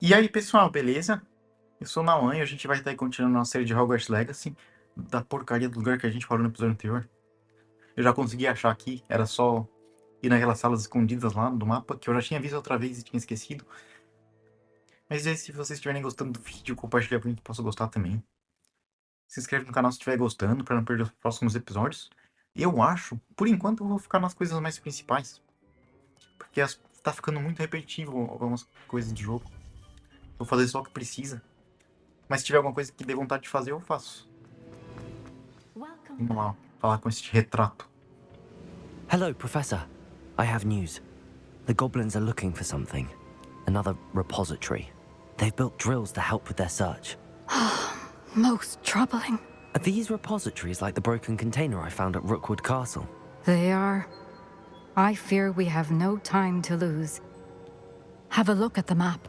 E aí, pessoal, beleza? Eu sou o Niamh e a gente vai estar aí continuando a nossa série de Hogwarts Legacy, da porcaria do lugar que a gente parou no episódio anterior. Eu já consegui achar aqui, era só ir naquelas salas escondidas lá do mapa, que eu já tinha visto outra vez e tinha esquecido. Mas aí, se vocês estiverem gostando do vídeo, compartilha pra mim que eu posso gostar também. Se inscreve no canal se estiver gostando, pra não perder os próximos episódios. Eu acho, por enquanto, eu vou ficar nas coisas mais principais. Porque tá ficando muito repetitivo algumas coisas do jogo. Vou fazer só o que precisa. Mas se tiver alguma coisa que dê vontade de fazer, eu faço. Vamos lá, falar com esse retrato. Hello, Professor. I have news. The goblins are looking for something. Another repository. They've built drills to help with their search. Most troubling. Are these repositories like the broken container I found at Rookwood Castle? They are. I fear we have no time to lose. Have a look at the map.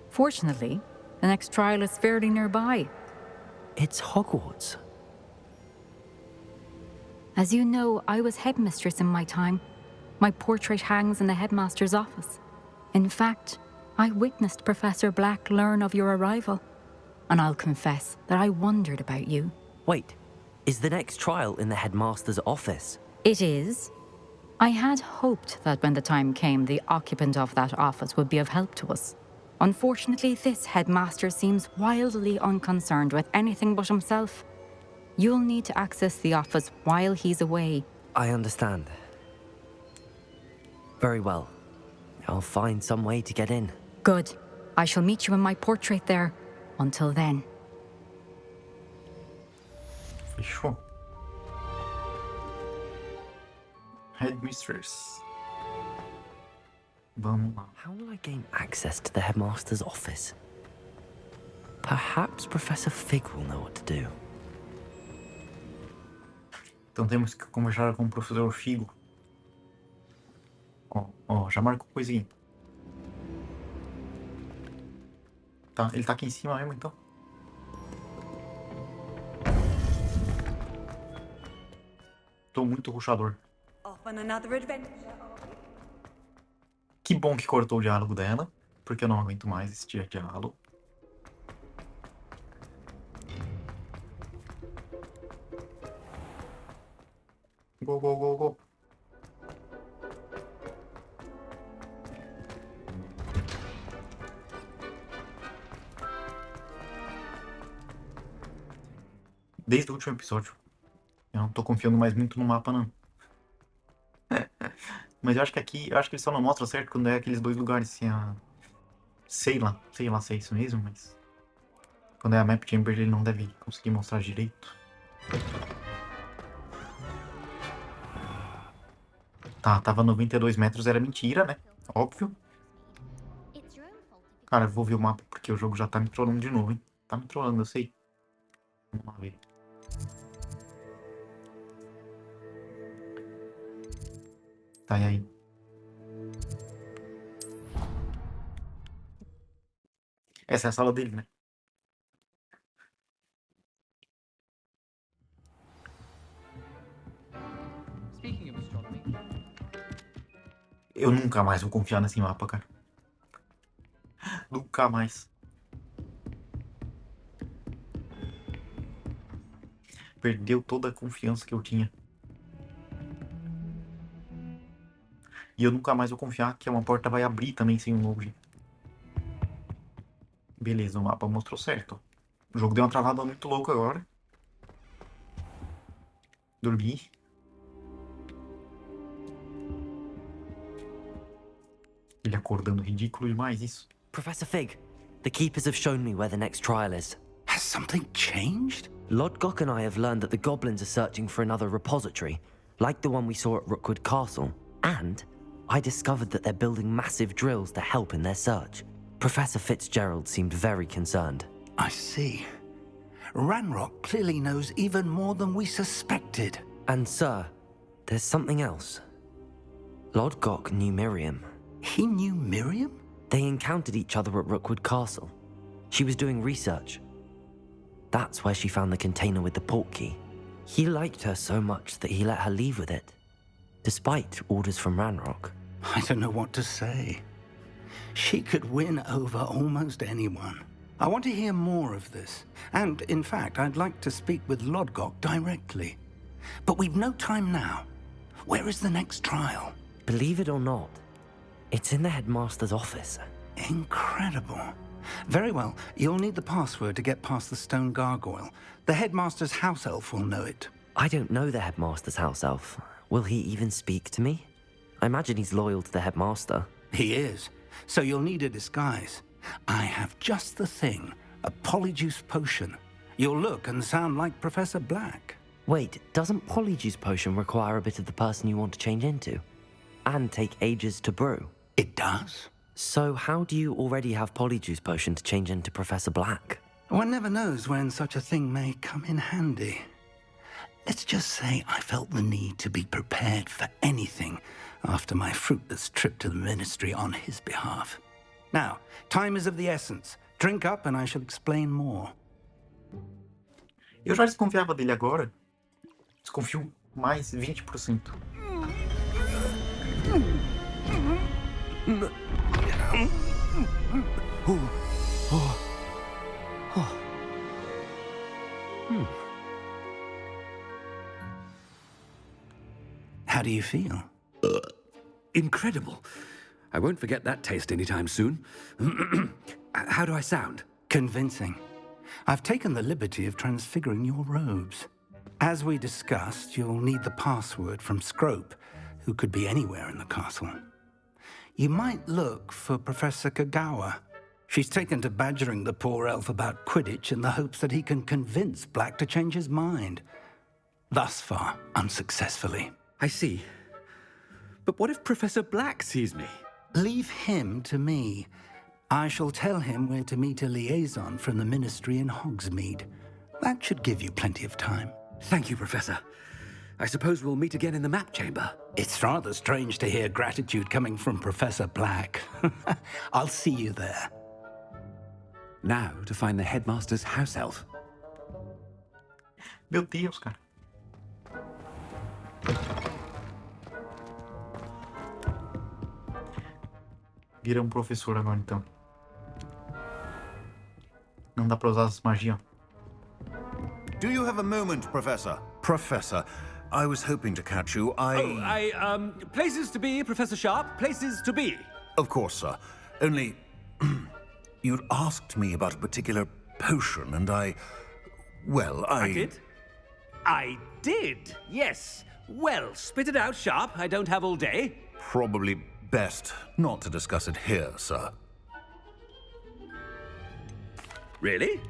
Fortunately, the next trial is fairly nearby. It's Hogwarts. As you know, I was headmistress in my time. My portrait hangs in the headmaster's office. In fact, I witnessed Professor Black learn of your arrival. And I'll confess that I wondered about you. Wait, is the next trial in the headmaster's office? It is. I had hoped that when the time came, the occupant of that office would be of help to us. Unfortunately, this headmaster seems wildly unconcerned with anything but himself. You'll need to access the office while he's away. I understand. Very well. I'll find some way to get in. Good. I shall meet you in my portrait there. Until then. Fechou. Headmistress. Vamos lá. How will I gain access to the headmaster's office? Perhaps Professor Fig will know what to do. Então temos que conversar com o professor Figo. Ó, já marcou coisinha. Tá, ele tá aqui em cima mesmo, então. Tô muito rushador. Off on another adventure. Que bom que cortou o diálogo dela, porque eu não aguento mais esse diálogo. Go, go, go, go. Desde o último episódio, eu não tô confiando mais muito no mapa, não. Mas eu acho que aqui, eu acho que ele só não mostra certo quando é aqueles dois lugares, assim, sei lá se é isso mesmo, mas... Quando é a Map Chamber ele não deve conseguir mostrar direito. Tá, tava 92 metros, era mentira, né? Óbvio. Cara, eu vou ver o mapa porque o jogo já tá me trollando de novo, hein? Tá me trollando, eu sei. Vamos lá ver. Tá, e aí? Essa é a sala dele, né? Eu nunca mais vou confiar nesse mapa, cara. Nunca mais. Perdeu toda a confiança que eu tinha. E eu nunca mais vou confiar que uma porta vai abrir também sem um load. Beleza, o mapa mostrou certo. O jogo deu uma travada muito louca agora. Dormi. Ele acordando, ridículo demais isso. Professor Fig, the keepers have shown me where the next trial is. Has something changed? Lodgok and I have learned that the goblins are searching for another repository, like the one we saw at Rookwood Castle. And I discovered that they're building massive drills to help in their search. Professor Fitzgerald seemed very concerned. I see. Ranrock clearly knows even more than we suspected. And sir, there's something else. Lodgok knew Miriam. He knew Miriam? They encountered each other at Rookwood Castle. She was doing research. That's where she found the container with the portkey. He liked her so much that he let her leave with it, despite orders from Ranrock. I don't know what to say. She could win over almost anyone. I want to hear more of this. And, in fact, I'd like to speak with Lodgok directly. But we've no time now. Where is the next trial? Believe it or not, it's in the headmaster's office. Incredible. Very well. You'll need the password to get past the stone gargoyle. The headmaster's house elf will know it. I don't know the headmaster's house elf. Will he even speak to me? I imagine he's loyal to the headmaster. He is. So you'll need a disguise. I have just the thing. A polyjuice potion. You'll look and sound like Professor Black. Wait, doesn't Polyjuice Potion require a bit of the person you want to change into? And take ages to brew? It does. So how do you already have Polyjuice Potion to change into Professor Black? One never knows when such a thing may come in handy. Let's just say I felt the need to be prepared for anything after my fruitless trip to the Ministry on his behalf. Now, time is of the essence. Drink up and I shall explain more. Eu já desconfiava dele agora. Desconfio mais 20%. How do you feel? Incredible. I won't forget that taste anytime soon. How do I sound? Convincing. I've taken the liberty of transfiguring your robes. As we discussed, you'll need the password from Scrope, who could be anywhere in the castle. You might look for Professor Kagawa. She's taken to badgering the poor elf about Quidditch in the hopes that he can convince Black to change his mind. Thus far, unsuccessfully. I see. But what if Professor Black sees me? Leave him to me. I shall tell him where to meet a liaison from the Ministry in Hogsmeade. That should give you plenty of time. Thank you, Professor. I suppose we'll meet again in the map chamber. It's rather strange to hear gratitude coming from Professor Black. I'll see you there. Now to find the headmaster's house elf. Meu Deus, cara. Vira um professor agora, então. Não dá pra usar as magias. Do you have a moment, Professor? Professor, I was hoping to catch you. Places to be, Professor Sharp. Places to be. Of course, sir. Only... you'd asked me about a particular potion, and well, I did? I did, yes. Well, spit it out, Sharp. I don't have all day. Probably best not to discuss it here, sir. Really?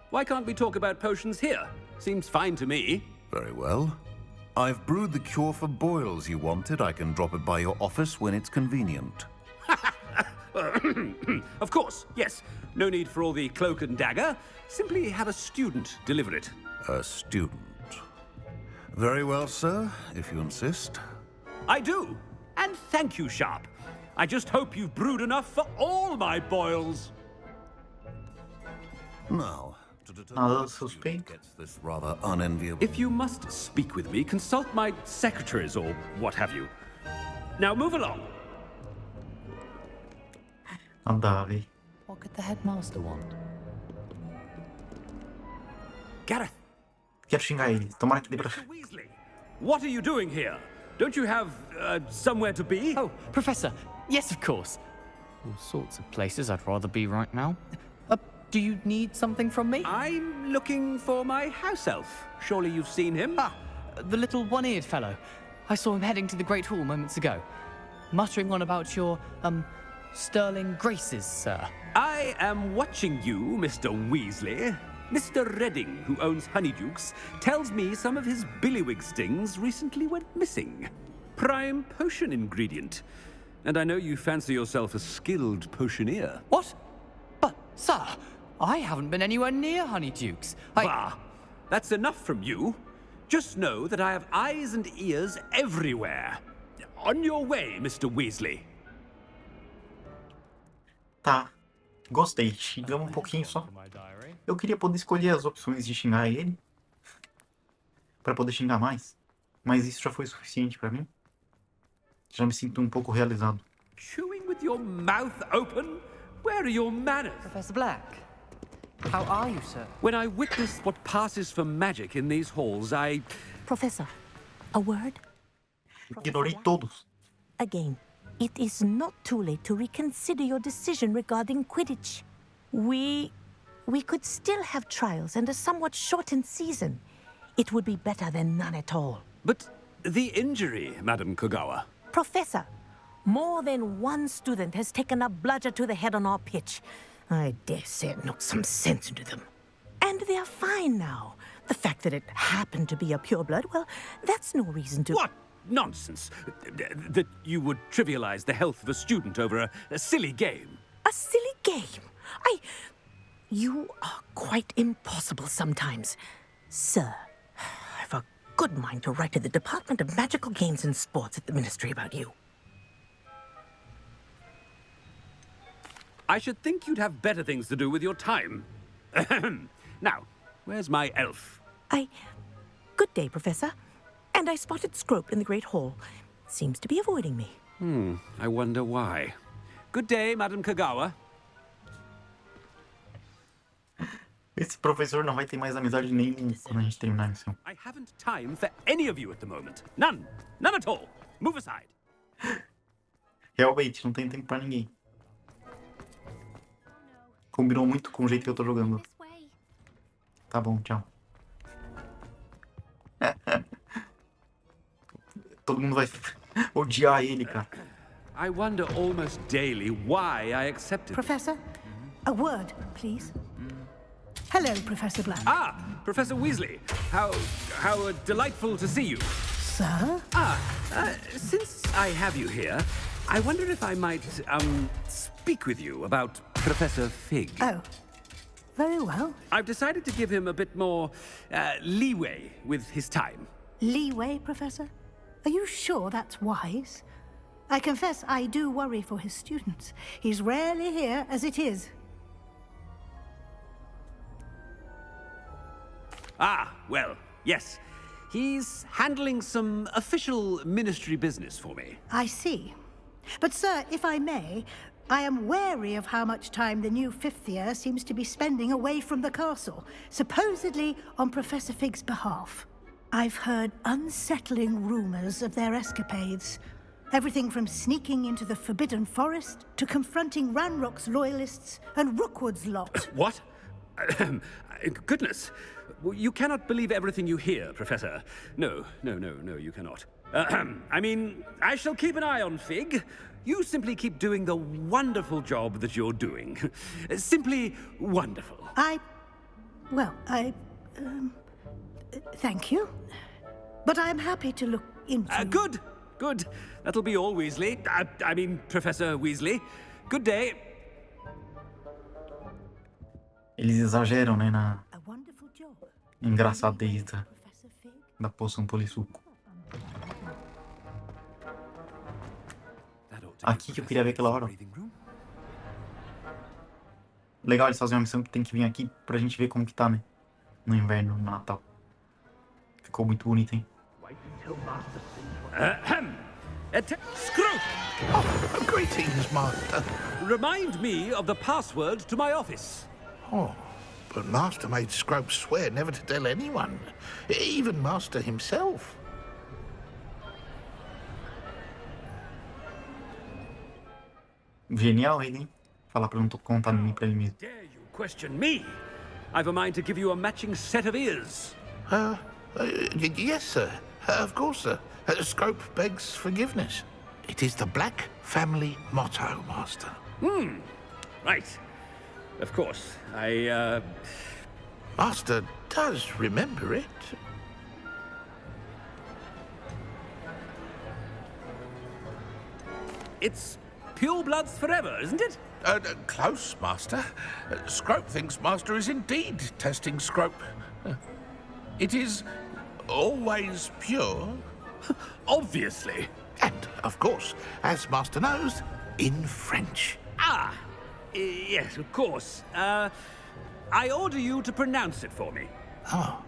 Why can't we talk about potions here? Seems fine to me. Very well. I've brewed the cure for boils you wanted. I can drop it by your office when it's convenient. Of course, yes. No need for all the cloak and dagger. Simply have a student deliver it. A student. Very well, sir, if you insist. I do. And thank you, Sharp. I just hope you've brewed enough for all my boils. Now, to Nada determine who suspeito. gets this rather unenviable... If you must speak with me, consult my secretaries or what have you. Now move along. Nada a ver. What could the headmaster want? Gareth. Quero xingar ele. Tomara que dê pra... Mr. Weasley, what are you doing here? Don't you have somewhere to be? Oh, Professor, yes, of course. All sorts of places I'd rather be right now. Do you need something from me? I'm looking for my house elf. Surely you've seen him? Ah, the little one-eared fellow. I saw him heading to the Great Hall moments ago, muttering on about your, sterling graces, sir. I am watching you, Mr. Weasley. Mr. Redding, who owns Honeydukes, tells me some of his billywig stings recently went missing. Prime potion ingredient. And I know you fancy yourself a skilled potioneer. What? But, sir, I haven't been anywhere near Honeydukes. Bah! That's enough from you. Just know that I have eyes and ears everywhere. On your way, Mr. Weasley. Tá. Gostei. Xingamos um pouquinho só. Eu queria poder escolher as opções de xingar ele. Pra poder xingar mais. Mas isso já foi suficiente pra mim. Já me sinto um pouco realizado. Chewing with with your mouth open? Where are your manners? Professor Black, how are you, sir? When I witness what passes for magic in these halls, I... Professor, a word? Ignorei todos. Again, it is not too late to reconsider your decision regarding Quidditch. We could still have trials and a somewhat shortened season. It would be better than none at all. But the injury, Madam Kogawa. Professor, more than one student has taken a bludger to the head on our pitch. I dare say it knocked some sense into them. And they're fine now. The fact that it happened to be a pureblood, well, that's no reason to... What nonsense! That you would trivialize the health of a student over a silly game. A silly game? You are quite impossible sometimes. Sir, I've a good mind to write to the Department of Magical Games and Sports at the Ministry about you. I should think you'd have better things to do with your time. Now, where's my elf? Good day, Professor. And I spotted Scrope in the Great Hall. Seems to be avoiding me. I wonder why. Good day, Madam Kogawa. Esse professor não vai ter mais amizade nenhuma quando a gente terminar a missão. I haven't time for any of you at the moment. None. None at all. Move aside. Realmente, não tem tempo pra ninguém. Combinou muito com o jeito que eu tô jogando. Tá bom, tchau. Todo mundo vai odiar ele, cara. I wonder almost daily why I accepted. Professor, a word, please. Hello, Professor Black. Ah, Professor Weasley. How delightful to see you. Sir? Since I have you here, I wonder if I might, speak with you about Professor Fig. Oh, very well. I've decided to give him a bit more, leeway with his time. Leeway, Professor? Are you sure that's wise? I confess I do worry for his students. He's rarely here as it is. Ah, well, yes. He's handling some official ministry business for me. I see. But, sir, if I may, I am wary of how much time the new fifth year seems to be spending away from the castle, supposedly on Professor Fig's behalf. I've heard unsettling rumors of their escapades. Everything from sneaking into the Forbidden Forest to confronting Ranrock's loyalists and Rookwood's lot. What? Goodness. You cannot believe everything you hear, Professor. No, you cannot. I mean, I shall keep an eye on Fig. You simply keep doing the wonderful job that you're doing. Simply wonderful. Thank you. But I'm happy to look into... Good. That'll be all, Weasley. I mean, Professor Weasley. Good day. Eles exageram, né, na A wonderful job. engraçadez da poção polissuco. Aqui que eu queria ver aquela hora. Legal eles fazem uma missão que tem que vir aqui pra gente ver como que tá, né? No inverno, no Natal. Ficou muito bonito, hein? Screw! Oh, greetings, Master. Remind me of the password to my office. Oh, but Master made Scrope swear never to tell anyone, even Master himself. Genial ele, hein? Falar pra não contar nem pra ele mesmo. Dare you question me? I've a mind to give you a matching set of ears. Yes, sir. Of course, sir. Scrope begs forgiveness. It is the Black family motto, Master. Right. Of course. Master does remember it. It's pure bloods forever, isn't it? Close, Master. Scrope thinks Master is indeed testing Scrope. It is always pure. Obviously. And, of course, as Master knows, in French. Yes, of course. I order you to pronounce it for me. Oh,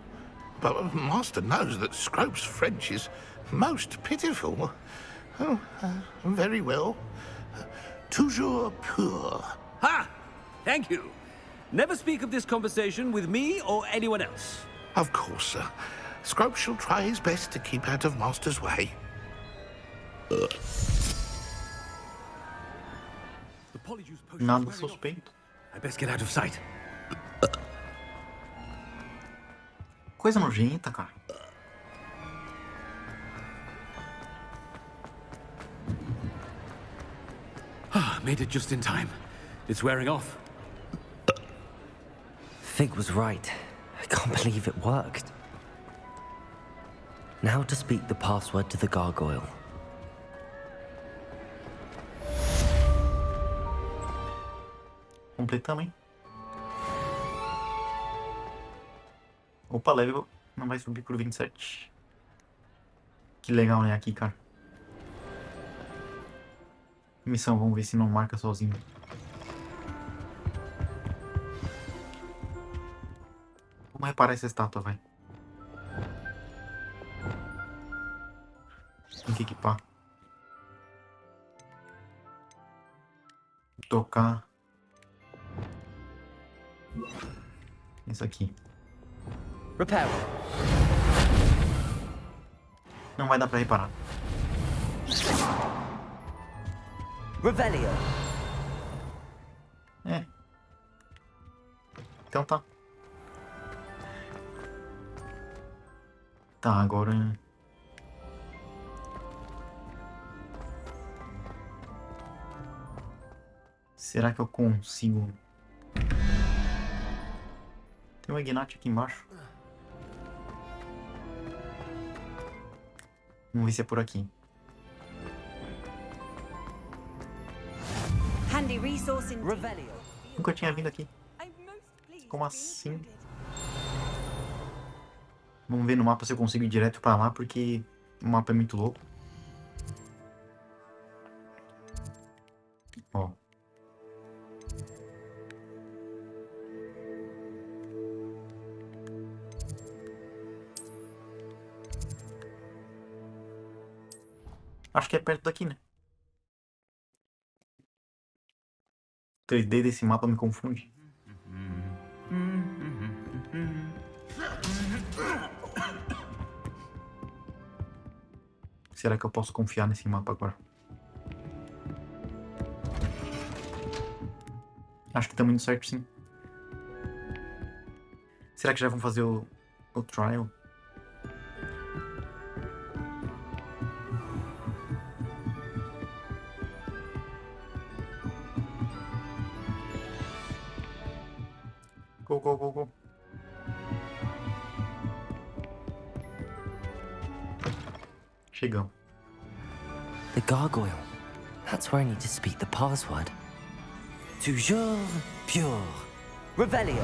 but Master knows that Scrope's French is most pitiful. Oh, very well. toujours pur. Ha! Thank you. Never speak of this conversation with me or anyone else. Of course, sir. Scrope shall try his best to keep out of Master's way. The polyjuice potion is Nada wearing off. suspeito. I best get out of sight. Coisa nojenta, cara. Made it just in time. It's wearing off. Fig was right. I can't believe it worked. Now to speak the password to the gargoyle. Completamos, hein? Opa, level não vai subir pro 27. Que legal, né? Aqui, cara. Missão, vamos ver se não marca sozinho. Vamos reparar essa estátua, vai. Tem que equipar. Tocar. Isso aqui. Repair. Não vai dar pra reparar. Revelio. É. Então tá. Tá, agora... Será que eu consigo... Tem um Ignite aqui embaixo. Vamos ver se é por aqui. Handy resource in Revelio. Nunca tinha vindo aqui. I'm most pleased Como to be assim? included. Vamos ver no mapa se eu consigo ir direto pra lá, porque o mapa é muito louco. Ó. Acho que é perto daqui, né? O 3D desse mapa me confunde. Será que eu posso confiar nesse mapa agora? Acho que estamos indo certo, sim. Será que já vão fazer o trial? Go, go, go, go. Chegamos. The gargoyle. That's where I need to speak the password. Toujours pure. Revelio.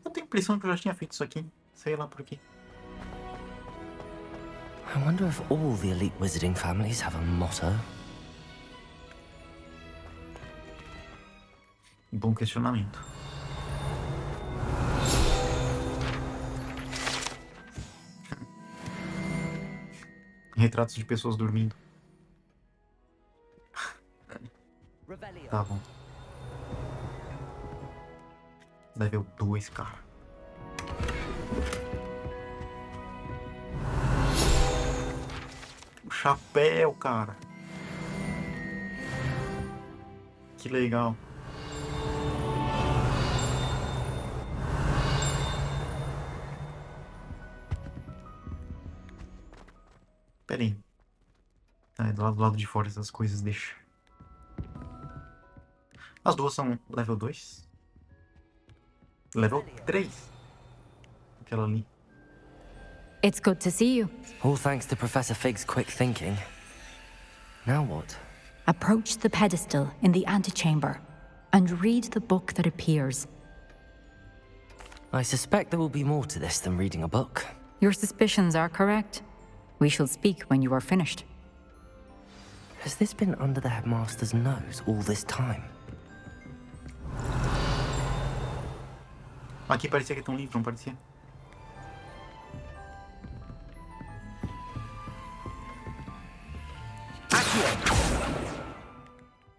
Eu tenho a impressão que eu já tinha feito isso aqui. Sei lá por quê. I wonder if all the elite wizarding families have a motto. Bom questionamento. Retratos de pessoas dormindo. Revelio. Tá bom. Level 2, cara. O chapéu, cara. Que legal. Pera aí. Tá, é do lado de fora essas coisas, deixa. As duas são level 2. Level 3. Aquela ali. It's good to see you. All thanks to Professor Fig's quick thinking. Now what? Approach the pedestal in the antechamber and read the book that appears. I suspect there will be more to this than reading a book. Your suspicions are correct. We shall speak when you are finished. Has this been under the headmaster's nose all this time? Aqui parecia que tem um livro, não parecia?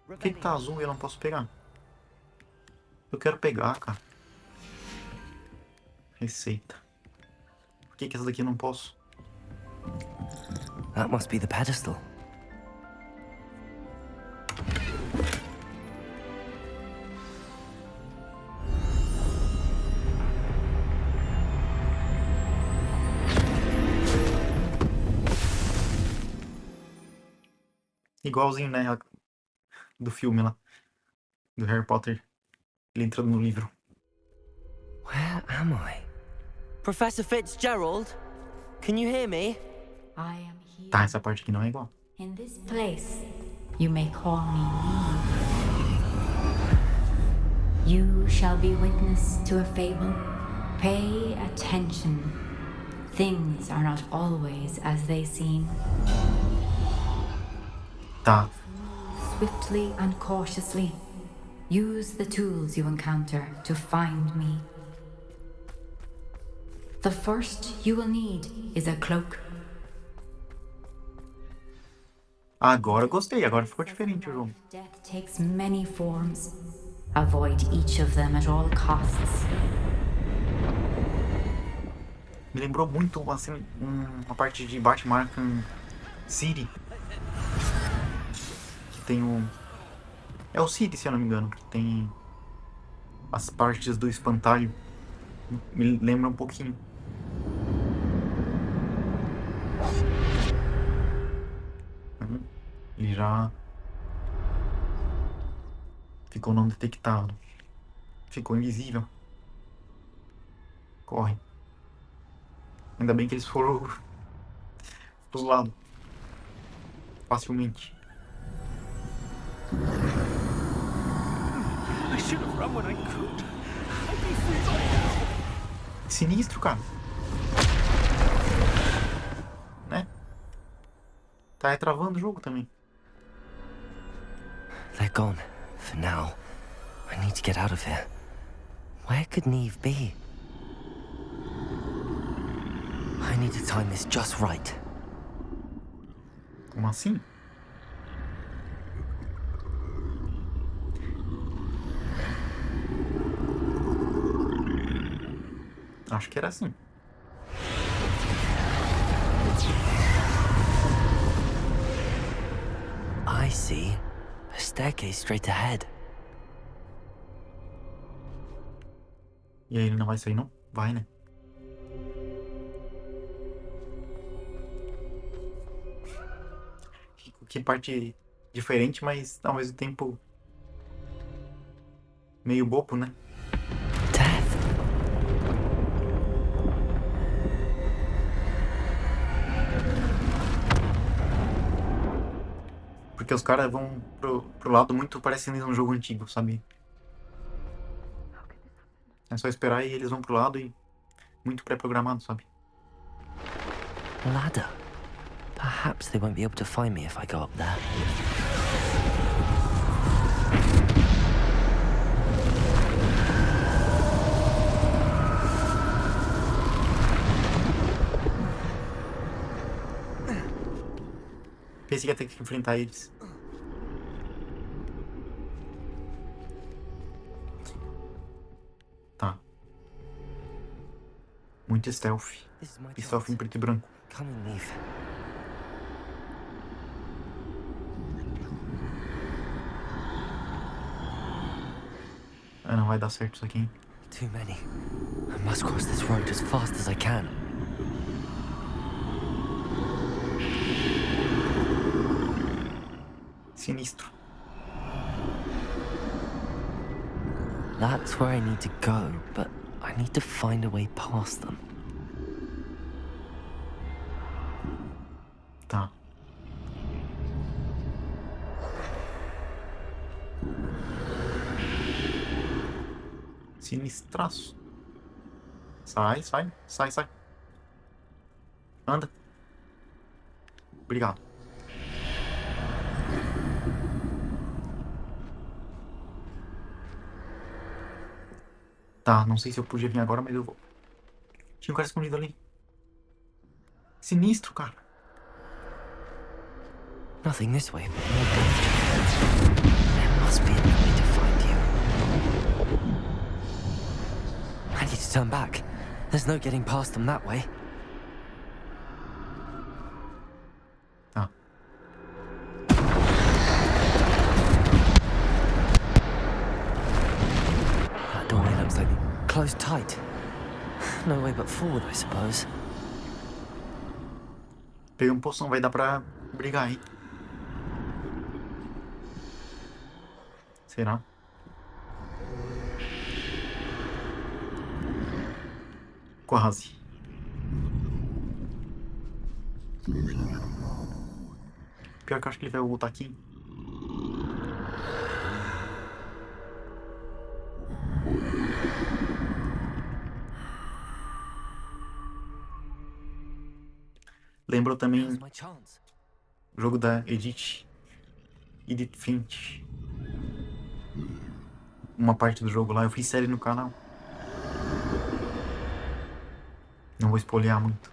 Por que tá azul e eu não posso pegar? Eu quero pegar, cara. Receita. Por que essa daqui eu não posso? That must be the pedestal. Igualzinho, né? Do filme lá. Do Harry Potter. Ele entrando no livro. Where am I? Professor Fitzgerald? Can you hear me? I am here. Tá, essa parte aqui não é igual. In this place, you may call me Niamh. You shall be witness to a fable. Pay attention. Things are not always as they seem. Tá. Swiftly and cautiously, use the tools you encounter to find me. The first you will need is a cloak. Agora eu gostei, agora ficou diferente o jogo. Death takes many forms. Avoid each of them at all costs. Me lembrou muito assim, uma parte de Batman Arkham City. Que tem o... É o City, se eu não me engano. Que tem as partes do espantalho. Me lembra um pouquinho. Ele já ficou não detectado. Ficou invisível. Corre. Ainda bem que eles foram pros lados. Facilmente. Sinistro, cara. Né? Tá travando o jogo também. They're gone. For now. I need to get out of here. Where could Niamh be? I need to time this just right. Como assim? Acho que era assim. I see. A staircase straight ahead. E aí ele não vai sair, não? Vai, né? Que parte diferente, mas ao mesmo tempo meio bobo, né? Death. Porque os caras vão pro lado muito parecido num jogo antigo, sabe? É só esperar e eles vão pro lado e muito pré-programado, sabe? Ladder. Perhaps they won't be able to find me if I go up there. Pensei que ia ter que enfrentar eles. Tá. Muito stealth. This is my Stealth em chance. preto e branco. Come on, Niamh. Ah, não vai dar certo isso aqui, hein? Too many. I must cross this road as fast as I can. Sinistro. That's where I need to go, but I need to find a way past them. Tá. Sinistraço. Sai, sai, sai, sai. Anda. Obrigado. Tá, não sei se eu podia vir agora, mas eu vou. Tinha um cara escondido ali. Sinistro, cara. Nothing this way, but more death. There must be another way to find you. I need to turn back. There's no getting past them that way. Tá. That doorway looks like closed tight. No way but forward, I suppose. Peguei uma poção, vai dar pra brigar, hein? Será? Quase. Pior que eu acho que ele vai voltar aqui. Lembrou também Now's my chance. o jogo da Edith Finch. Uma parte do jogo lá, eu fiz série no canal. Não vou spoilear muito.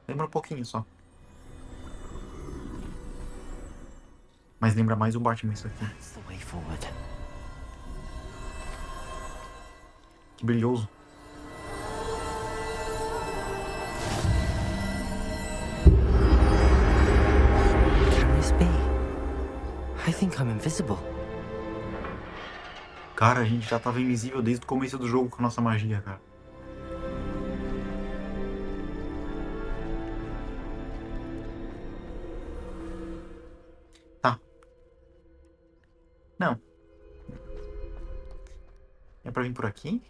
Lembra um pouquinho só. Mas lembra mais o Batman isso aqui. That's the way forward. Que brilhoso. Can this be? I think I'm invisible. Cara, a gente já tava invisível desde o começo do jogo com a nossa magia, cara. Tá. Não. É pra vir por aqui?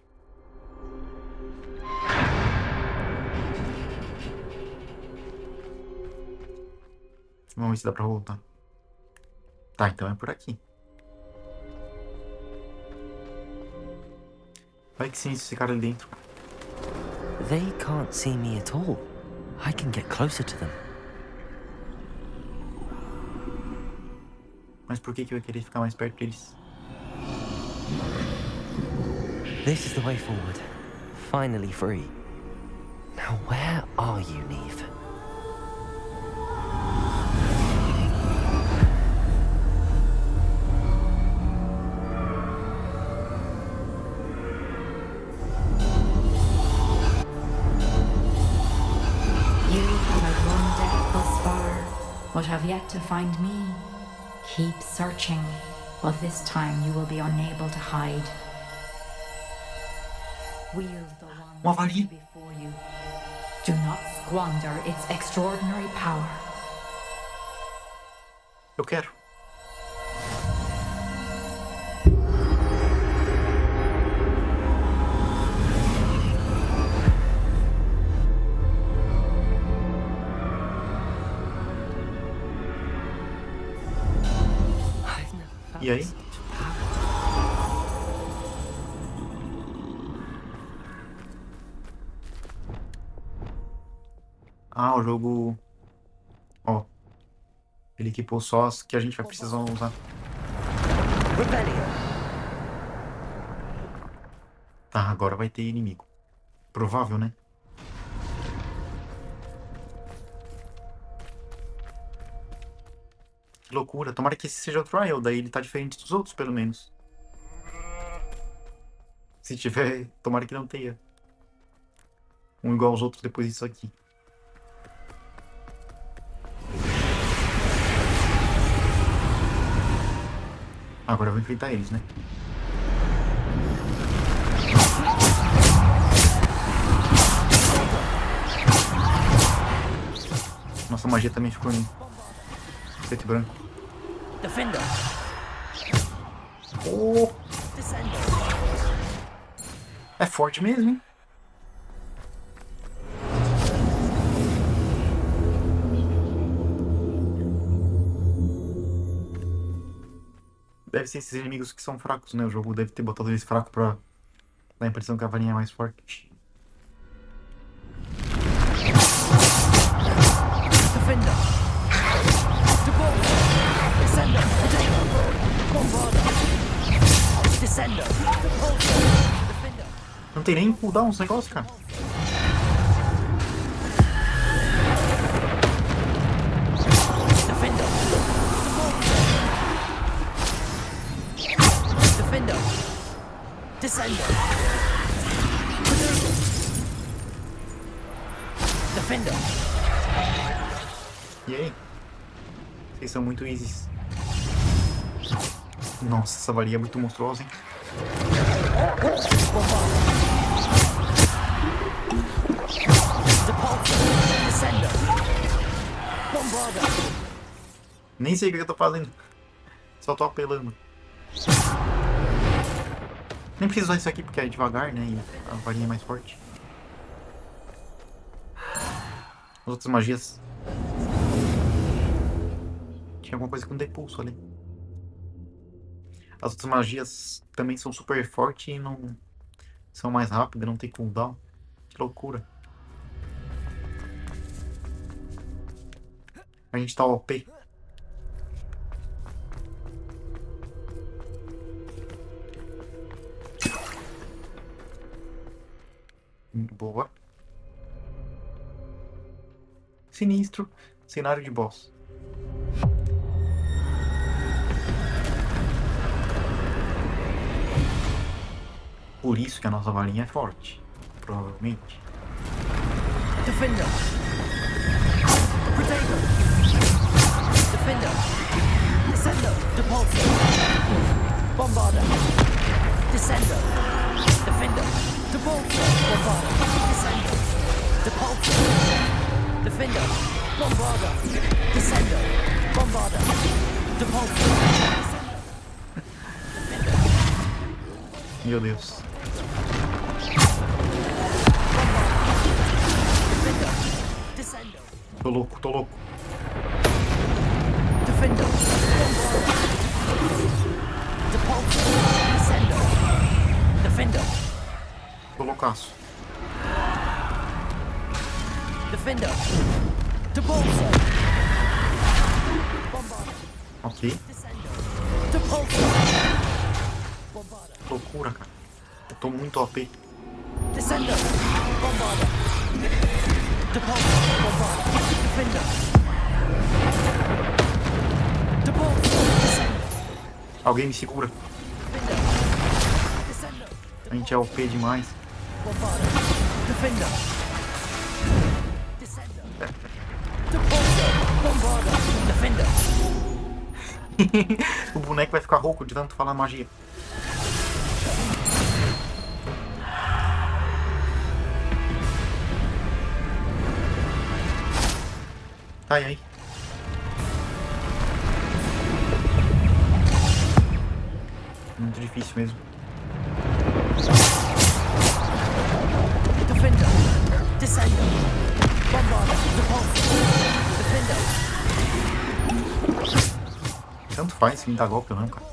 Vamos ver se dá pra voltar. Tá, então é por aqui. Vai que sim, esse cara ali dentro. They can't see me at all. I can get closer to them. Mas por que que eu ia querer ficar mais perto deles? This is the way forward. Finally free. Now where are you, Niamh? You have run death thus far, but have yet to find me. Keep searching, but this time you will be unable to hide. Wield the Uma wand varinha. before you. Do not squander its extraordinary power. Eu quero. I've never felt E aí? such power. Ah, o jogo... Ó. Ele equipou só as que a gente vai precisar usar. Rebellion. Tá, agora vai ter inimigo. Provável, né? Que loucura. Tomara que esse seja o Trial. Daí ele tá diferente dos outros, pelo menos. Se tiver, tomara que não tenha. Um igual aos outros depois disso aqui. Agora eu vou enfrentar eles, né? Nossa, a magia também ficou em preto e branco. Defender. Oh, Descender. é forte mesmo, hein? Deve ser esses inimigos que são fracos, né? O jogo deve ter botado eles fracos pra dar a impressão que a varinha é mais forte. Defender. Deport. Descender. Bombarder. Descender. Deport. Defender. Não tem nem cooldown esse negócio, cara. Descender. Defender. E aí? Vocês são muito easy. Nossa, essa varinha é muito monstruosa, hein? Descender. Bombarda. Nem sei o que eu tô fazendo. Só tô apelando. Nem preciso usar isso aqui porque é devagar, né? E a varinha é mais forte. As outras magias... Tinha alguma coisa com depulso ali. As outras magias também são super fortes e não... São mais rápidas, não tem cooldown. Que loucura. A gente tá OP. Boa. Sinistro. Cenário de boss. Por isso que a nossa varinha é forte. Provavelmente. Defender. Protego. Defender. Descender. Depulso. Bombarda. Descender. Defender. Depulso. Bombarda. Descender. Depulso. Defender. Bombarda. Descender. Bombarda. Depulso. Meu Deus. Descender. Tô louco, tô louco. Defender. Depulso. Descender. Defender. Tô loucaço. Defender. Depulso. Bombarda. Ok. Descender. Depulso. Bombarda. Loucura, cara. Eu tô muito OP. Descender. Bombarda. Depulso. Bombarda. Defender. Depulso. Descender. Alguém me segura. Defender. Descender. A gente é OP demais. Bombarda. Defender. Descender. Depulso. Bombarda. Defender. O boneco vai ficar rouco de tanto falar magia. Tá, e aí? Muito difícil mesmo. Defender. Descender. Bombarda. Depulso. Defender. Tanto faz se me dar golpe ou não, cara.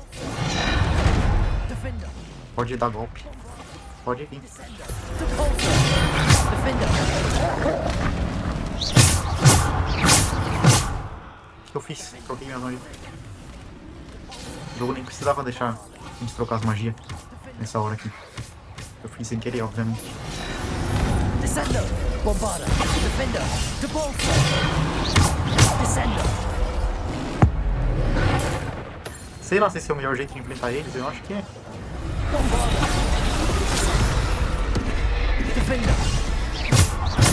Defender. Pode dar golpe. Pode vir. Depulso. Defender. O que eu fiz? Troquei minha magia. O jogo nem precisava deixar a gente trocar as magias nessa hora aqui. Eu fiz sem querer, obviamente. Descender. Bombarda. Defender. Depulso. Descender. Sei lá se esse é o melhor jeito de enfrentar eles, eu acho que é. Bombarda. Defender.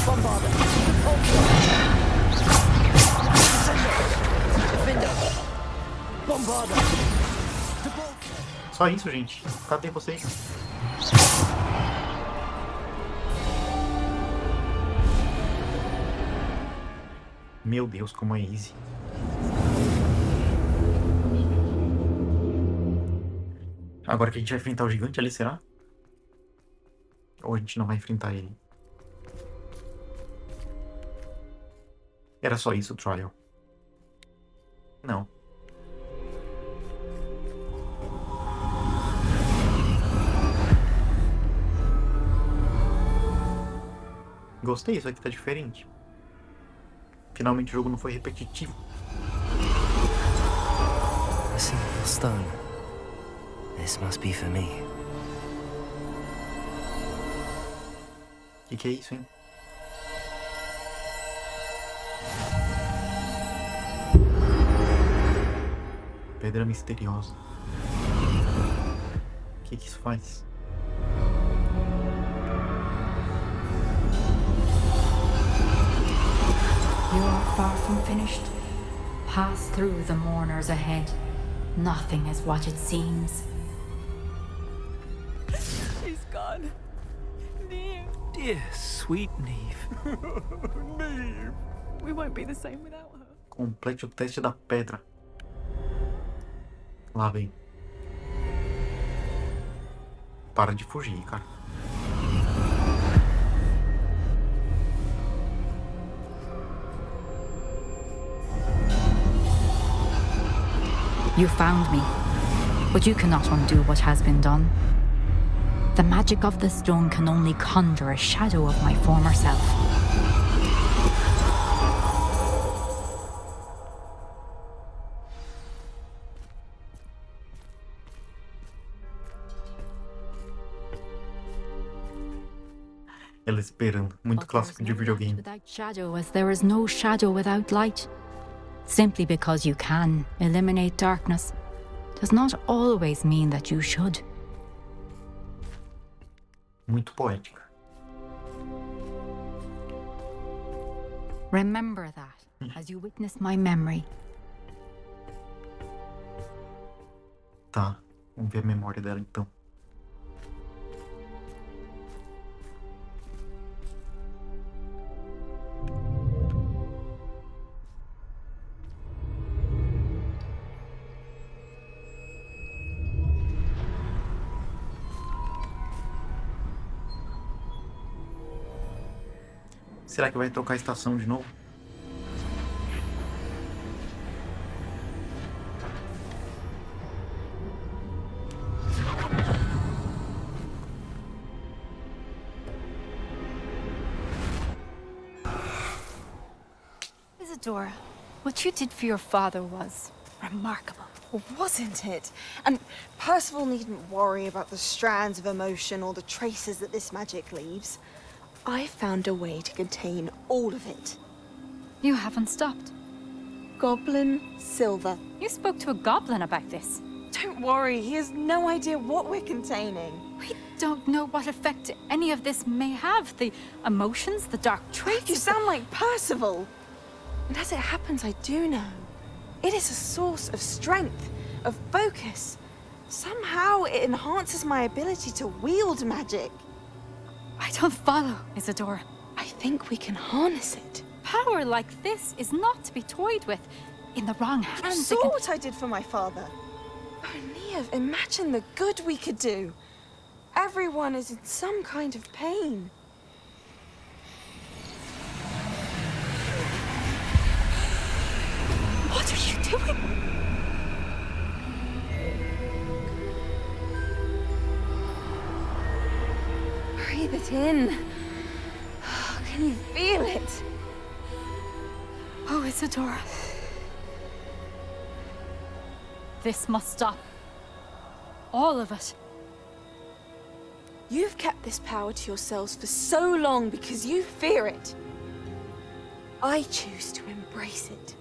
Bombarda. Depulso. Descender. Defender. Bombarda. Depulso. Só isso, gente. Cadê vocês? Meu Deus, como é easy. Agora que a gente vai enfrentar o gigante ali, será? Ou a gente não vai enfrentar ele? Era só isso o trial? Não. Gostei, isso aqui tá diferente. Finalmente o jogo não foi repetitivo. A single stone. This must be for me. Que é isso, hein? Pedra misteriosa. O que isso faz? You are far from finished. Pass through the mourners ahead. Nothing is what it seems. She's gone. Niamh. Dear sweet Niamh. Niamh. We won't be the same without her. Complete o teste da pedra. Lá vem. Para de fugir, cara. You found me, but you cannot undo what has been done. The magic of the stone can only conjure a shadow of my former self. Ela esperando. Muito clássico de videogame. Without shadow, as there is no shadow without light. Simply because you can eliminate darkness does not always mean that you should. Muito poética. Remember that as you witness my memory. Tá, vamos ver a memória dela então. Será que vai tocar a estação de novo? Isadora, what you did for your father was remarkable. Well, wasn't it? And Percival needn't worry about the strands of emotion or the traces that this magic leaves. I found a way to contain all of it. You haven't stopped. Goblin Silver. You spoke to a goblin about this. Don't worry, he has no idea what we're containing. We don't know what effect any of this may have. The emotions, the dark traits. You sound like Percival. And as it happens, I do know. It is a source of strength, of focus. Somehow it enhances my ability to wield magic. I don't follow, Isadora. I think we can harness it. Power like this is not to be toyed with. In the wrong hands, You saw what I did for my father. Oh, Niamh, imagine the good we could do. Everyone is in some kind of pain. What are you doing? Breathe it in. Can you feel it? Oh, Isadora. This must stop. All of it. You've kept this power to yourselves for so long because you fear it. I choose to embrace it.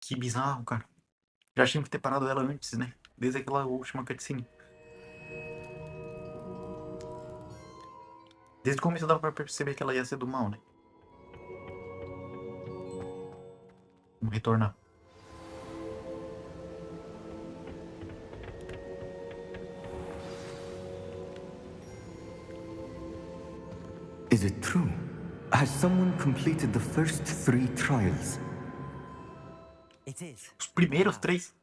Que bizarro, cara. Já tinha que ter parado ela antes, né? Desde aquela última cutscene. Desde o começo dava pra perceber que ela ia ser do mal, né? Vamos retornar. Is it true? Has someone completed the first 3 trials? It is. Os primeiros 3?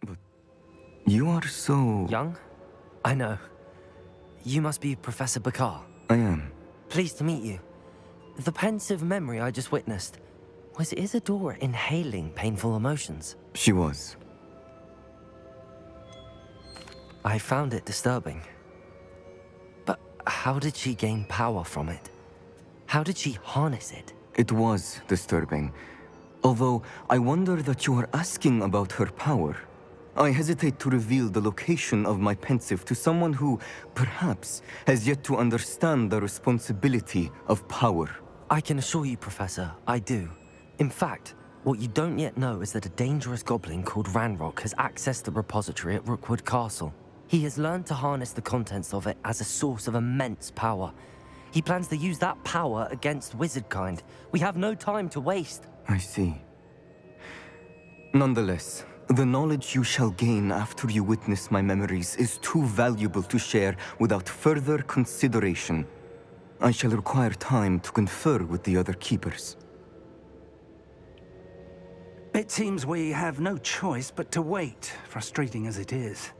You are so... Young? I know. You must be Professor Bakar. I am. Pleased to meet you. The pensive memory I just witnessed, was Isadora inhaling painful emotions? She was. I found it disturbing. But how did she gain power from it? How did she harness it? It was disturbing. Although, I wonder that you are asking about her power. I hesitate to reveal the location of my pensive to someone who, perhaps, has yet to understand the responsibility of power. I can assure you, Professor, I do. In fact, what you don't yet know is that a dangerous goblin called Ranrock has accessed the repository at Rookwood Castle. He has learned to harness the contents of it as a source of immense power. He plans to use that power against wizardkind. We have no time to waste. I see. Nonetheless, the knowledge you shall gain after you witness my memories is too valuable to share without further consideration. I shall require time to confer with the other keepers. It seems we have no choice but to wait, frustrating as it is.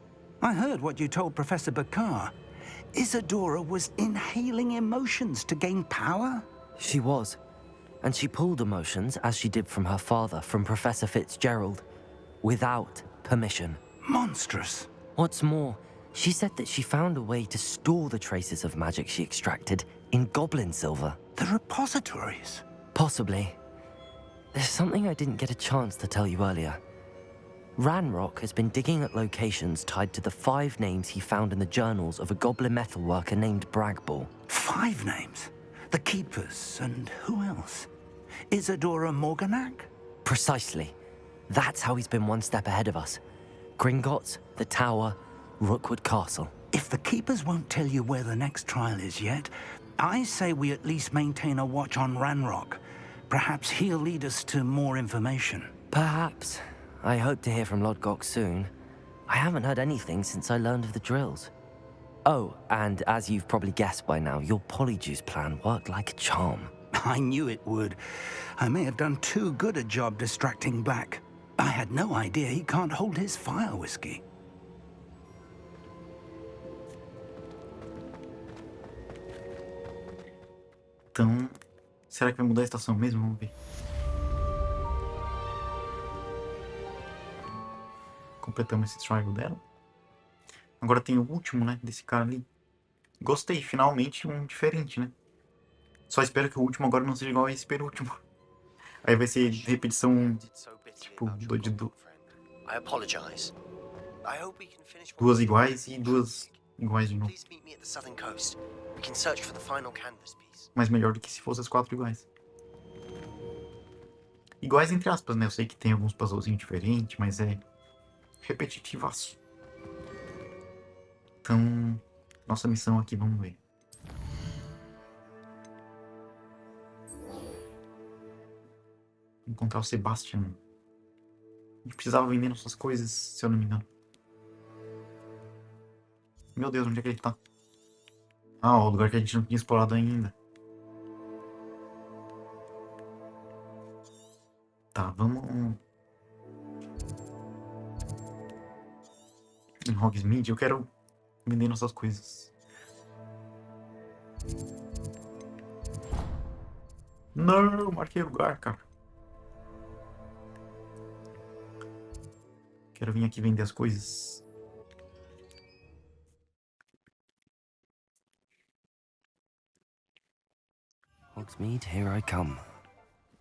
I heard what you told Professor Bakar. Isadora was inhaling emotions to gain power? She was. And she pulled emotions, as she did from her father, from Professor Fitzgerald, without permission. Monstrous. What's more, she said that she found a way to store the traces of magic she extracted in goblin silver. The repositories? Possibly. There's something I didn't get a chance to tell you earlier. Ranrock has been digging at locations tied to the 5 names he found in the journals of a goblin metalworker named Bragball. 5 names? The Keepers, and who else? Isadora Morganac? Precisely. That's how he's been one step ahead of us. Gringotts, the Tower, Rookwood Castle. If the Keepers won't tell you where the next trial is yet, I say we at least maintain a watch on Ranrock. Perhaps he'll lead us to more information. Perhaps. I hope to hear from Lodgok soon. I haven't heard anything since I learned of the drills. Oh, and as you've probably guessed by now, your Polyjuice plan worked like a charm. I knew it would. I may have done too good a job distracting Black. I had no idea he can't hold his fire whiskey. Então, será que vai mudar a estação mesmo? Vamos ver. Completamos esse trial dela. Agora tem o último, né? Desse cara ali. Gostei, finalmente um diferente, né? Só espero que o último agora não seja igual a esse penúltimo. Aí vai ser repetição, tipo, duas iguais e duas iguais de novo. Mas melhor do que se fossem as 4 iguais. Iguais entre aspas, né? Eu sei que tem alguns puzzlezinhos diferentes, mas é repetitivaço. Então, nossa missão aqui, vamos ver. Encontrar o Sebastian. A gente precisava vender nossas coisas, se eu não me engano. Meu Deus, onde é que ele tá? Ah, o lugar que a gente não tinha explorado ainda. Tá, vamos... Em Hogsmeade, eu quero vender nossas coisas. Não, marquei o lugar, cara. Quero vir aqui vender as coisas. Hogsmeade, here I come.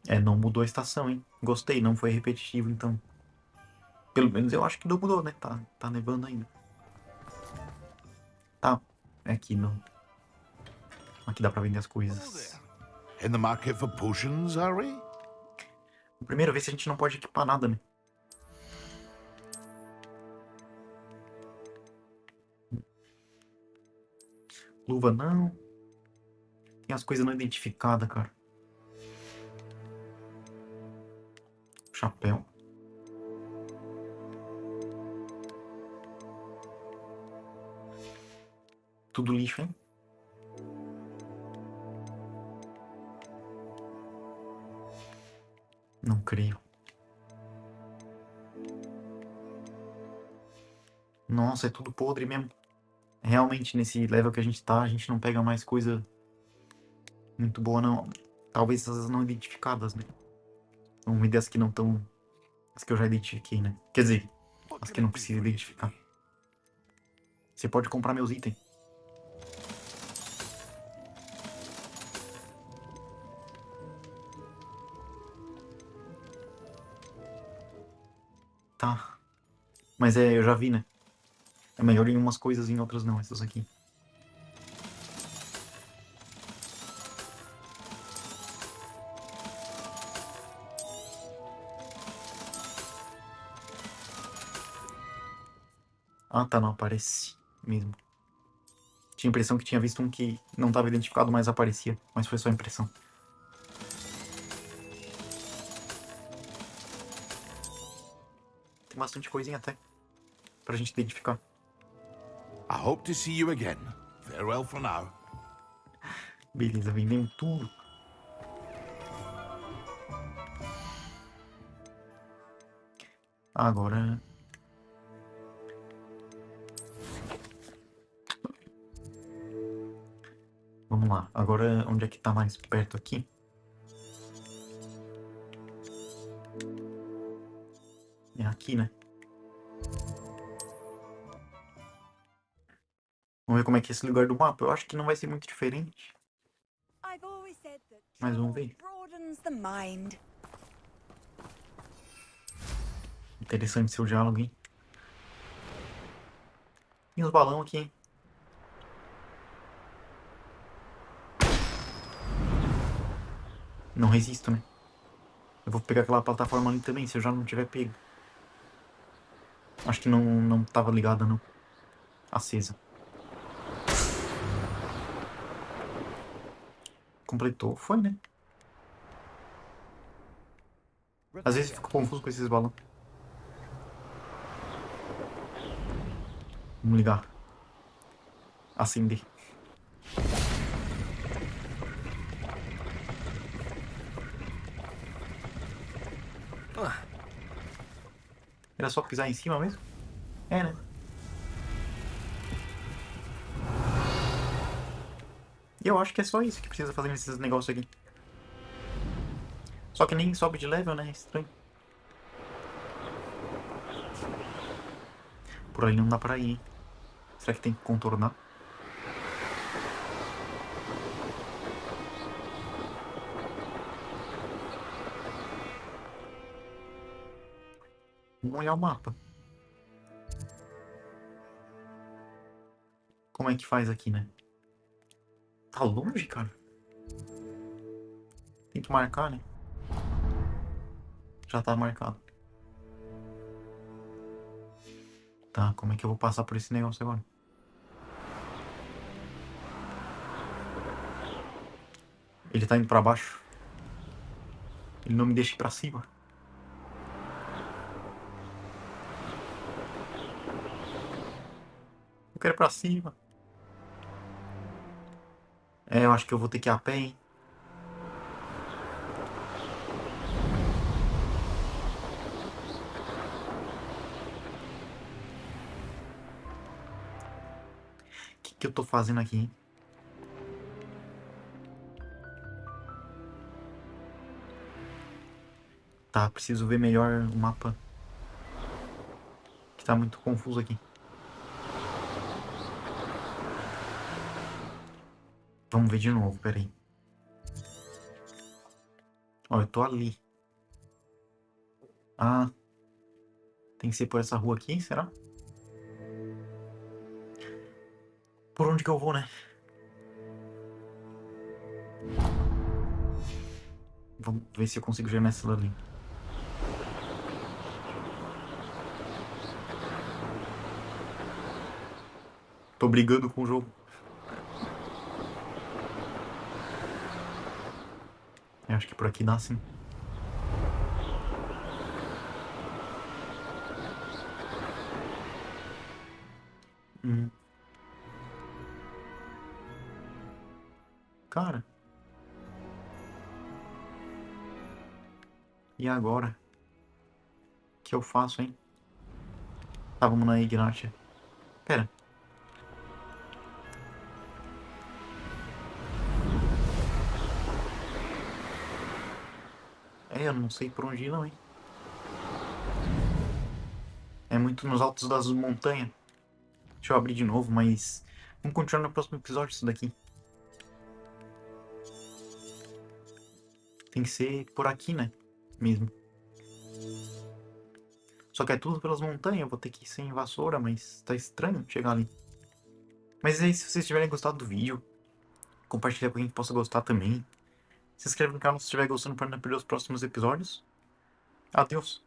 É, não mudou a estação, hein? Gostei, não foi repetitivo, então. Pelo menos eu acho que não mudou, né? Tá nevando ainda. Tá, é aqui não. Aqui dá pra vender as coisas. In the market for potions, are we? A primeira vez a gente não pode equipar nada, né? Luva não. Tem as coisas não identificadas, cara. Chapéu. Tudo lixo, hein? Não creio. Nossa, é tudo podre mesmo. Realmente, nesse level que a gente tá, a gente não pega mais coisa muito boa, não. Talvez essas não identificadas, né? Vamos ver as que não estão... As que eu já identifiquei, né? Quer dizer, as que não precisa identificar. Você pode comprar meus itens. Tá. Mas eu já vi, né? É melhor em umas coisas e em outras não, essas aqui. Ah, tá, não aparece mesmo. Tinha a impressão que tinha visto um que não estava identificado, mas aparecia. Mas foi só impressão. Tem bastante coisinha até pra gente identificar. I hope to see you again. Farewell for now. Beleza, vendemos tudo. Agora... Vamos lá. Agora, onde é que tá mais perto aqui? É aqui, né? Vamos ver como é que é esse lugar do mapa. Eu acho que não vai ser muito diferente. Mas vamos ver. Interessante seu diálogo, hein? E os balões aqui, hein? Não resisto, né? Eu vou pegar aquela plataforma ali também, se eu já não tiver pego. Acho que não tava ligada, não. Acesa. Completou. Foi, né? Às vezes eu fico confuso com esses balões. Vamos ligar. Acender. Era só pisar em cima mesmo? É, né? E eu acho que é só isso que precisa fazer nesses negócios aqui. Só que nem sobe de level, né? É estranho. Por ali não dá pra ir, hein? Será que tem que contornar? Vamos olhar o mapa. Como é que faz aqui, né? Tá longe, cara? Tem que marcar, né? Já tá marcado. Tá, como é que eu vou passar por esse negócio agora? Ele tá indo pra baixo. Ele não me deixa ir pra cima. Eu quero ir pra cima. É, eu acho que eu vou ter que ir a pé, hein? O que eu tô fazendo aqui, hein? Tá, preciso ver melhor o mapa. Que tá muito confuso aqui. Vamos ver de novo, peraí. Ó, eu tô ali. Ah. Tem que ser por essa rua aqui, será? Por onde que eu vou, né? Vamos ver se eu consigo ver nessa ali. Tô brigando com o jogo. Eu acho que por aqui dá sim. Cara. E agora? O que eu faço, hein? Tá, vamos na Ignatia. Pera. É, eu não sei por onde ir não, hein? É muito nos altos das montanhas. Deixa eu abrir de novo, mas... Vamos continuar no próximo episódio isso daqui. Tem que ser por aqui, né? Mesmo. Só que é tudo pelas montanhas, eu vou ter que ir sem vassoura, mas tá estranho chegar ali. Mas aí, se vocês tiverem gostado do vídeo, compartilha com quem possa gostar também. Se inscreve no canal se estiver gostando para não perder os próximos episódios. Adeus!